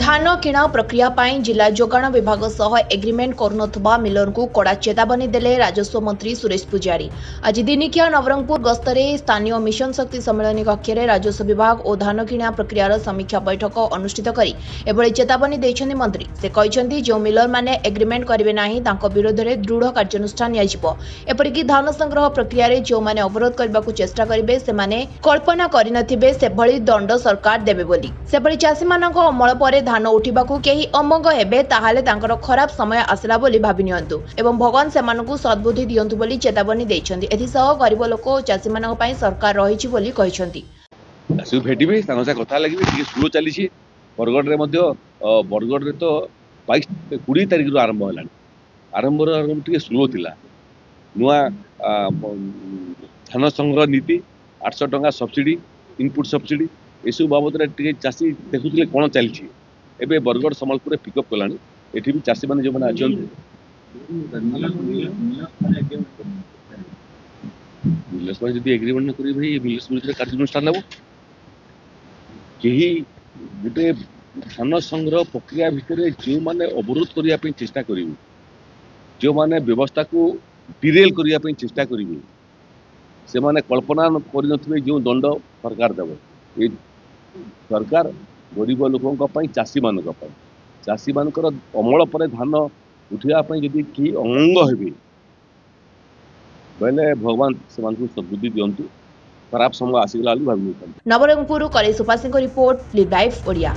धान किणा प्रक्रिया पाई जिला जोगाण विभाग सह एग्रीमेंट करुनथुबा मिलर को कड़ा चेतावनी देले राजस्व मंत्री सुरेश पुजारी। आज दिनिकिया नवरंगपुर गस्तरे स्थानीय मिशन शक्ति सम्मेलन कक्ष में राजस्व विभाग और धान किणा प्रक्रियार समीक्षा बैठक अनुष्ठित करी एभली चेतावनी देछन्ति मंत्री। से कहछन्ति जो मिलर माने एग्रीमेंट करिवे नाही तांको विरोध में दृढ़ कार्यानुष्ठान नियाजिबो। एपरिकी धान संग्रह प्रक्रिया रे जो माने अवरोध करबाकू चेष्टा करिवे से माने कल्पना करिनथिबे सेभली दंड सरकार देबे बोली। सेभली चाषी मानक अमल परे धान उठिबाकू केही अमंग हेबे ताहाले तांकर खराब समय आसला बोली भाबि नियंतु एवं भगवान सेमानकू सद्बुद्धि दियंतु बोली चेतावनी दैछन्ति। एथिसह गरीब लोक और चाषी मानक पई सरकार रहिछि बोली कहिसन्ति। चाषी भेटिबे तांको सा कथा लागिबे टिके स्लो चलीछि। बरगड रे मध्य बरगड रे तो 22-20 तारिख रु आरंभ हलानी। आरंभ टिके स्लो थिला। नुआ धान संग्रह नीति 800 टंका सब्सिडी इनपुट सब्सिडी एसु बाबद टिके चाषी देखुथिले कोन चलछि। एबे बरगड संबलपुर पिकअप कलानी। एठी भी चाषी माने जो माने अछन मिलर्स पर जदि एग्रीमेंट न करी भाई मिलर्स विरुद्ध कार्यानुष्ठान लेबो। केही गुटे धान संग्रह प्रक्रिया भितर जो माने अवरोध करिया पे चेष्टा करिवे, जो माने व्यवस्था को डिरेल करिया पे चेष्टा करिवे, से माने कल्पना करिनथिबे जो दंड सरकार देबो। ए सरकार गरीब लोकों चाषी मानकर अमल पर धान उठा जदि कि अंग हे बोले भगवान से सद्बुद्धि दिंतु। खराब समय आसीगला भावी। नवरंगपुर कलेश उपासी रिपोर्ट लिव लाइव ओडिया।